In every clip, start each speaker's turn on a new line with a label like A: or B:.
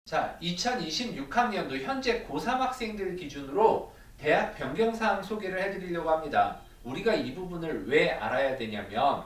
A: 자, 2026학년도 현재 고3 학생들 기준으로 대학 변경사항 소개를 해드리려고 합니다. 우리가 이 부분을 왜 알아야 되냐면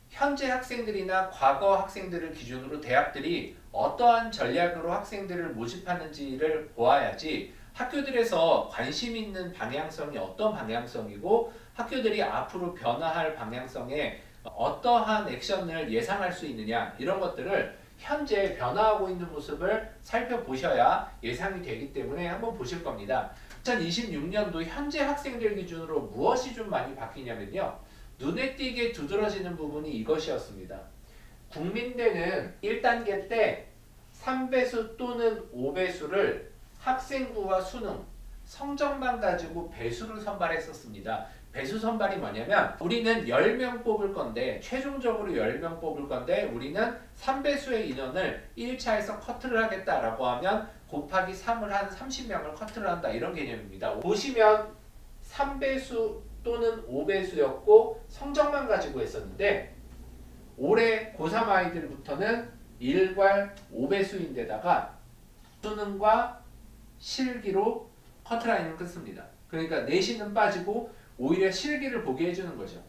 A: 현재 학생들이나 과거 학생들을 기준으로 대학들이 어떠한 전략으로 학생들을 모집하는지를 보아야지 학교들에서 관심 있는 방향성이 어떤 방향성이고 학교들이 앞으로 변화할 방향성에 어떠한 액션을 예상할 수 있느냐 이런 것들을 현재 변화하고 있는 모습을 살펴보셔야 예상이 되기 때문에 한번 보실 겁니다. 2026년도 현재 학생들 기준으로 무엇이 좀 많이 바뀌냐면요. 눈에 띄게 두드러지는 부분이 이것이었습니다. 국민대는 1단계 때 3배수 또는 5배수를 학생부와 수능, 성적만 가지고 배수를 선발했었습니다. 배수 선발이 뭐냐면 우리는 10명 뽑을 건데 최종적으로 10명 뽑을 건데 우리는 3배수의 인원을 1차에서 커트를 하겠다라고 하면 곱하기 3을 한 30명을 커트를 한다 이런 개념입니다. 보시면 3배수 또는 5배수였고 성적만 가지고 했었는데 올해 고3 아이들부터는 일괄 5배수인데다가 수능과 실기로 커트라인을 끊습니다. 그러니까 내신은 빠지고 오히려 실기를 보게 해주는 거죠.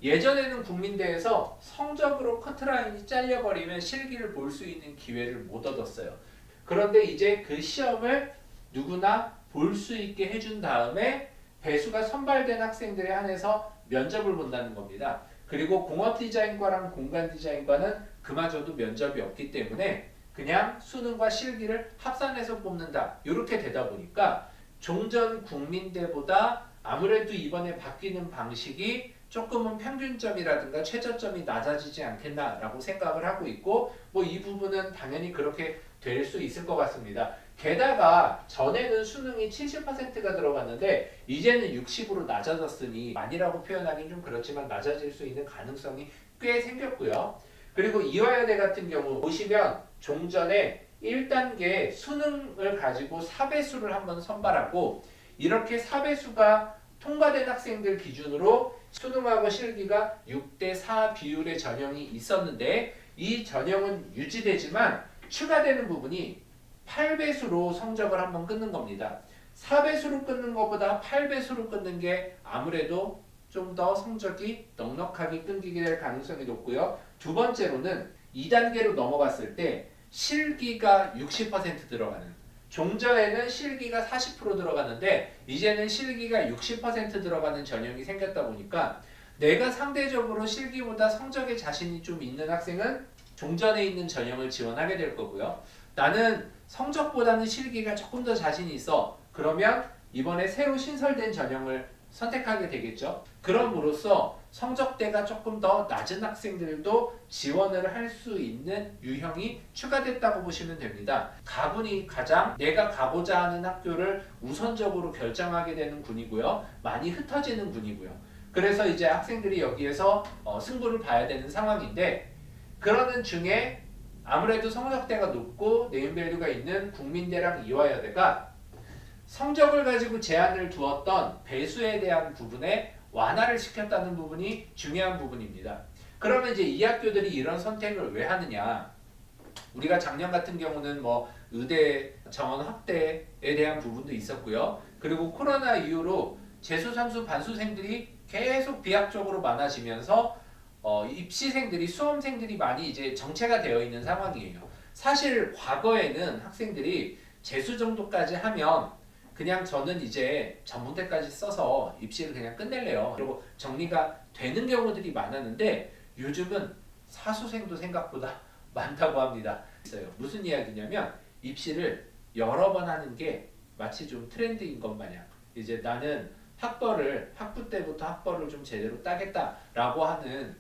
A: 예전에는 국민대에서 성적으로 커트라인이 잘려버리면 실기를 볼 수 있는 기회를 못 얻었어요. 그런데 이제 그 시험을 누구나 볼 수 있게 해준 다음에 배수가 선발된 학생들에 한해서 면접을 본다는 겁니다. 그리고 공업디자인과랑 공간디자인과는 그마저도 면접이 없기 때문에 그냥 수능과 실기를 합산해서 뽑는다. 이렇게 되다 보니까 종전 국민대보다 아무래도 이번에 바뀌는 방식이 조금은 평균점이라든가 최저점이 낮아지지 않겠나라고 생각을 하고 있고 뭐 이 부분은 당연히 그렇게 될 수 있을 것 같습니다. 게다가 전에는 수능이 70%가 들어갔는데 이제는 60으로 낮아졌으니 많이라고 표현하기는 좀 그렇지만 낮아질 수 있는 가능성이 꽤 생겼고요. 그리고 이화여대 같은 경우 보시면 종전에 1단계 수능을 가지고 4배수를 한번 선발하고 이렇게 4배수가 통과된 학생들 기준으로 수능하고 실기가 6대4 비율의 전형이 있었는데 이 전형은 유지되지만 추가되는 부분이 8배수로 성적을 한번 끊는 겁니다. 4배수로 끊는 것보다 8배수로 끊는 게 아무래도 좀 더 성적이 넉넉하게 끊기게 될 가능성이 높고요. 두 번째로는 2단계로 넘어갔을 때 실기가 60% 들어가는 종전에는 실기가 40% 들어가는데 이제는 실기가 60% 들어가는 전형이 생겼다 보니까 내가 상대적으로 실기보다 성적에 자신이 좀 있는 학생은 종전에 있는 전형을 지원하게 될 거고요. 나는 성적보다는 실기가 조금 더 자신이 있어. 그러면 이번에 새로 신설된 전형을 선택하게 되겠죠. 그럼으로써 성적대가 조금 더 낮은 학생들도 지원을 할 수 있는 유형이 추가됐다고 보시면 됩니다. 가군이 가장 내가 가고자 하는 학교를 우선적으로 결정하게 되는 군이고요. 많이 흩어지는 군이고요. 그래서 이제 학생들이 여기에서 승부를 봐야 되는 상황인데 그러는 중에 아무래도 성적대가 높고 네임밸류가 있는 국민대랑 이화여대가 성적을 가지고 제한을 두었던 배수에 대한 부분에 완화를 시켰다는 부분이 중요한 부분입니다. 그러면 이제 이 학교들이 이런 선택을 왜 하느냐? 우리가 작년 같은 경우는 뭐 의대 정원 확대에 대한 부분도 있었고요. 그리고 코로나 이후로 재수, 삼수, 반수생들이 계속 비약적으로 많아지면서 입시생들이 수험생들이 많이 이제 정체가 되어 있는 상황이에요. 사실 과거에는 학생들이 재수 정도까지 하면 그냥 저는 이제 전문대까지 써서 입시를 그냥 끝낼래요. 그리고 정리가 되는 경우들이 많았는데 요즘은 사수생도 생각보다 많다고 합니다. 무슨 이야기냐면 입시를 여러 번 하는 게 마치 좀 트렌드인 것 마냥 이제 나는 학부 때부터 학벌을 좀 제대로 따겠다라고 하는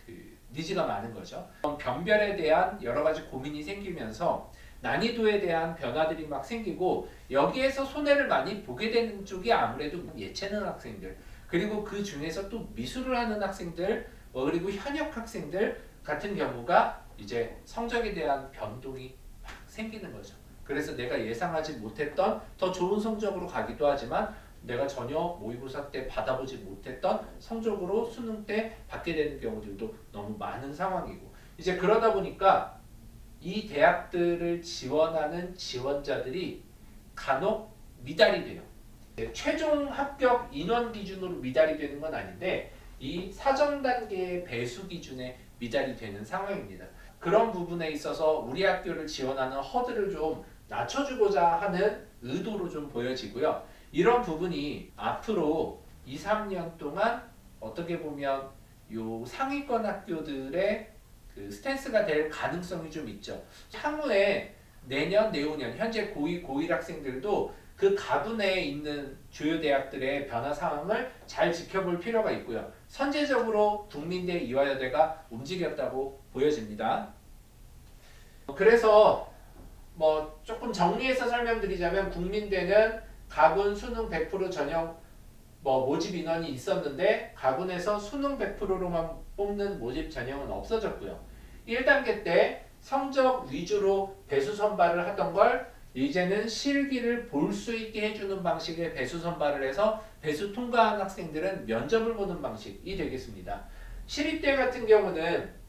A: 그 니즈가 많은 거죠. 변별에 대한 여러 가지 고민이 생기면서 난이도에 대한 변화들이 막 생기고 여기에서 손해를 많이 보게 되는 쪽이 아무래도 예체능 학생들 그리고 그 중에서 또 미술을 하는 학생들 그리고 현역 학생들 같은 경우가 이제 성적에 대한 변동이 막 생기는 거죠. 그래서 내가 예상하지 못했던 더 좋은 성적으로 가기도 하지만 내가 전혀 모의고사 때 받아보지 못했던 성적으로 수능 때 받게 되는 경우들도 너무 많은 상황이고 이제 그러다 보니까 이 대학들을 지원하는 지원자들이 간혹 미달이 돼요. 최종 합격 인원 기준으로 미달이 되는 건 아닌데 이 사정 단계의 배수 기준에 미달이 되는 상황입니다. 그런 부분에 있어서 우리 학교를 지원하는 허들을 좀 낮춰주고자 하는 의도로 좀 보여지고요. 이런 부분이 앞으로 2, 3년 동안 어떻게 보면 요 상위권 학교들의 그 스탠스가 될 가능성이 좀 있죠. 향후에 내년, 내후년 현재 고2, 고1 학생들도 그 가군에 있는 주요 대학들의 변화 상황을 잘 지켜볼 필요가 있고요. 선제적으로 국민대 이화여대가 움직였다고 보여집니다. 그래서 뭐 조금 정리해서 설명드리자면 국민대는 가군 수능 100% 전형 모집 인원이 있었는데 가군에서 수능 100%로만 뽑는 모집 전형은 없어졌고요. 1단계 때 성적 위주로 배수 선발을 하던 걸 이제는 실기를 볼 수 있게 해주는 방식의 배수 선발을 해서 배수 통과한 학생들은 면접을 보는 방식이 되겠습니다. 시립대 같은 경우는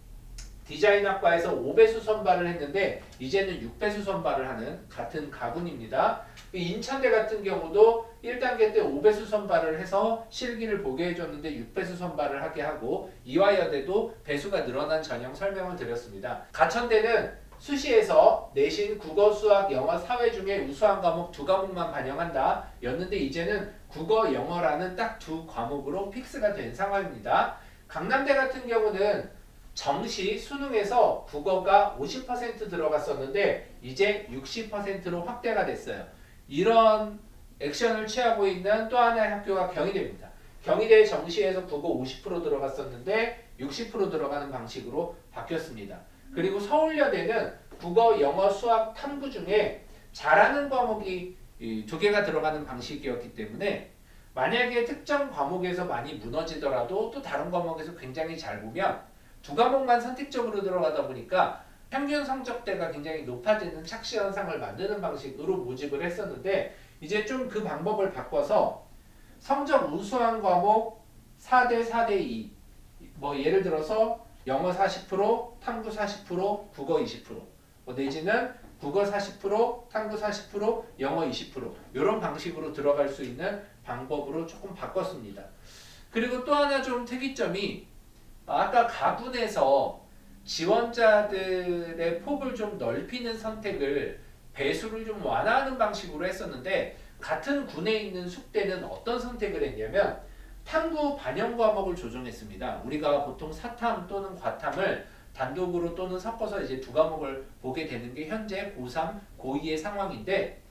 A: 디자인학과에서 5배수 선발을 했는데 이제는 6배수 선발을 하는 같은 가군입니다. 인천대 같은 경우도 1단계 때 5배수 선발을 해서 실기를 보게 해줬는데 6배수 선발을 하게 하고 이화여대도 배수가 늘어난 전형 설명을 드렸습니다. 가천대는 수시에서 내신 국어, 수학, 영어, 사회 중에 우수한 과목 2과목만 반영한다 였는데 이제는 국어, 영어라는 딱 2과목으로 픽스가 된 상황입니다. 강남대 같은 경우는 정시 수능에서 국어가 50% 들어갔었는데 이제 60%로 확대가 됐어요. 이런 액션을 취하고 있는 또 하나의 학교가 경희대입니다. 경희대 정시에서 국어 50% 들어갔었는데 60% 들어가는 방식으로 바뀌었습니다. 그리고 서울여대는 국어, 영어, 수학, 탐구 중에 잘하는 과목이 2개가 들어가는 방식이었기 때문에 만약에 특정 과목에서 많이 무너지더라도 또 다른 과목에서 굉장히 잘 보면 2과목만 선택적으로 들어가다 보니까 평균 성적대가 굉장히 높아지는 착시 현상을 만드는 방식으로 모집을 했었는데 이제 좀 그 방법을 바꿔서 성적 우수한 과목 4대 4대 2 예를 들어서 영어 40%, 탐구 40%, 국어 20% 내지는 국어 40%, 탐구 40%, 영어 20% 이런 방식으로 들어갈 수 있는 방법으로 조금 바꿨습니다. 그리고 또 하나 좀 특이점이 아까 가군에서 지원자들의 폭을 좀 넓히는 선택을 배수를 좀 완화하는 방식으로 했었는데 같은 군에 있는 숙대는 어떤 선택을 했냐면 탐구 반영 과목을 조정했습니다. 우리가 보통 사탐 또는 과탐을 단독으로 또는 섞어서 이제 2과목을 보게 되는 게 현재 고3, 고2의 상황인데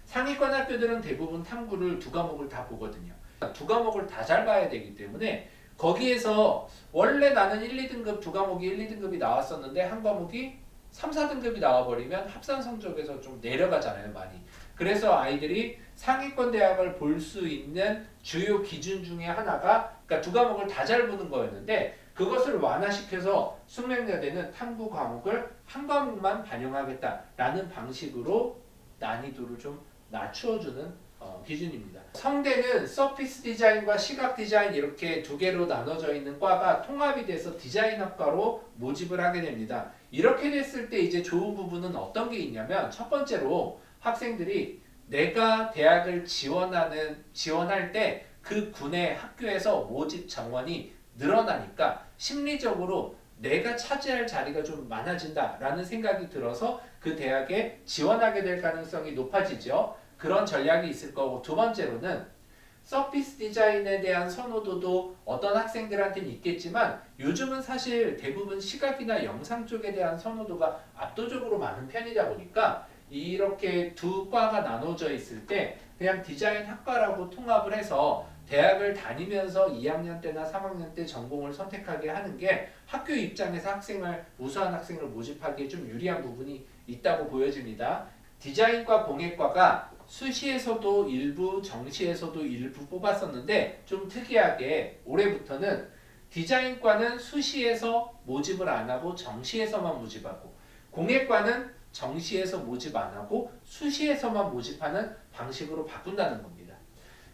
A: 상위권 학교들은 대부분 탐구를 2과목을 다 보거든요. 2과목을 다 잘 봐야 되기 때문에 거기에서 원래 나는 1, 2등급 2과목이 1, 2등급이 나왔었는데 한 과목이 3, 4등급이 나와버리면 합산 성적에서 좀 내려가잖아요, 많이. 그래서 아이들이 상위권 대학을 볼 수 있는 주요 기준 중에 하나가 그러니까 2과목을 다 잘 보는 거였는데 그것을 완화시켜서 숙명여대는 탐구 과목을 한 과목만 반영하겠다라는 방식으로 난이도를 좀 낮추어주는 기준입니다. 성대는 서피스 디자인과 시각 디자인 이렇게 2개로 나눠져 있는 과가 통합이 돼서 디자인학과로 모집을 하게 됩니다. 이렇게 됐을 때 이제 좋은 부분은 어떤 게 있냐면 첫 번째로 학생들이 내가 대학을 지원할 때 그 군의 학교에서 모집 정원이 늘어나니까 심리적으로 내가 차지할 자리가 좀 많아진다라는 생각이 들어서 그 대학에 지원하게 될 가능성이 높아지죠. 그런 전략이 있을 거고 두 번째로는 서피스 디자인에 대한 선호도도 어떤 학생들한테는 있겠지만 요즘은 사실 대부분 시각이나 영상 쪽에 대한 선호도가 압도적으로 많은 편이다 보니까 이렇게 2과가 나눠져 있을 때 그냥 디자인 학과라고 통합을 해서 대학을 다니면서 2학년 때나 3학년 때 전공을 선택하게 하는 게 학교 입장에서 우수한 학생을 모집하기에 좀 유리한 부분이 있다고 보여집니다. 디자인과 공예과가 수시에서도 일부, 정시에서도 일부 뽑았었는데 좀 특이하게 올해부터는 디자인과는 수시에서 모집을 안 하고 정시에서만 모집하고 공예과는 정시에서 모집 안 하고 수시에서만 모집하는 방식으로 바꾼다는 겁니다.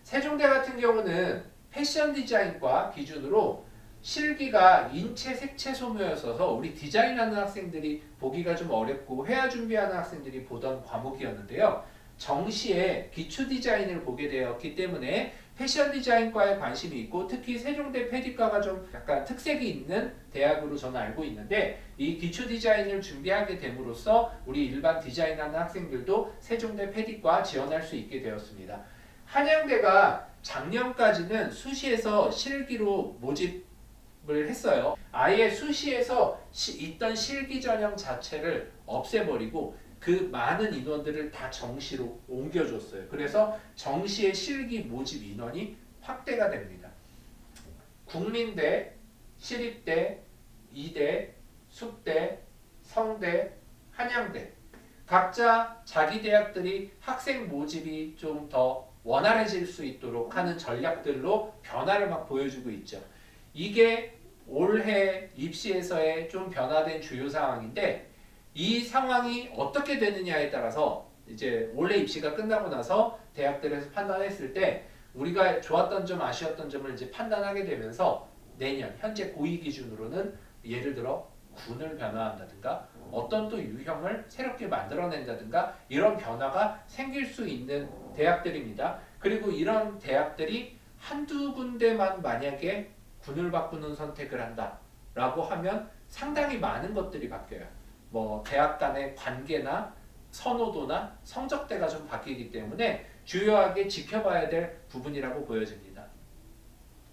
A: 세종대 같은 경우는 패션 디자인과 기준으로 실기가 인체 색채 소묘였어서 우리 디자인하는 학생들이 보기가 좀 어렵고 회화 준비하는 학생들이 보던 과목이었는데요. 정시에 기초 디자인을 보게 되었기 때문에 패션 디자인과에 관심이 있고 특히 세종대 패디과가 좀 약간 특색이 있는 대학으로 저는 알고 있는데 이 기초 디자인을 준비하게 됨으로써 우리 일반 디자인하는 학생들도 세종대 패디과 지원할 수 있게 되었습니다. 한양대가 작년까지는 수시에서 실기로 모집을 했어요. 아예 수시에서 있던 실기 전형 자체를 없애버리고 그 많은 인원들을 다 정시로 옮겨줬어요. 그래서 정시의 실기 모집 인원이 확대가 됩니다. 국민대, 시립대, 이대, 숙대, 성대, 한양대 각자 자기 대학들이 학생 모집이 좀 더 원활해질 수 있도록 하는 전략들로 변화를 막 보여주고 있죠. 이게 올해 입시에서의 좀 변화된 주요 상황인데 이 상황이 어떻게 되느냐에 따라서 이제 올해 입시가 끝나고 나서 대학들에서 판단했을 때 우리가 좋았던 점 아쉬웠던 점을 이제 판단하게 되면서 내년 현재 고2 기준으로는 예를 들어 군을 변화한다든가 어떤 또 유형을 새롭게 만들어낸다든가 이런 변화가 생길 수 있는 대학들입니다. 그리고 이런 대학들이 한두 군데만 만약에 군을 바꾸는 선택을 한다라고 하면 상당히 많은 것들이 바뀌어요. 뭐 대학 간의 관계나 선호도나 성적대가 좀 바뀌기 때문에 주요하게 지켜봐야 될 부분이라고 보여집니다.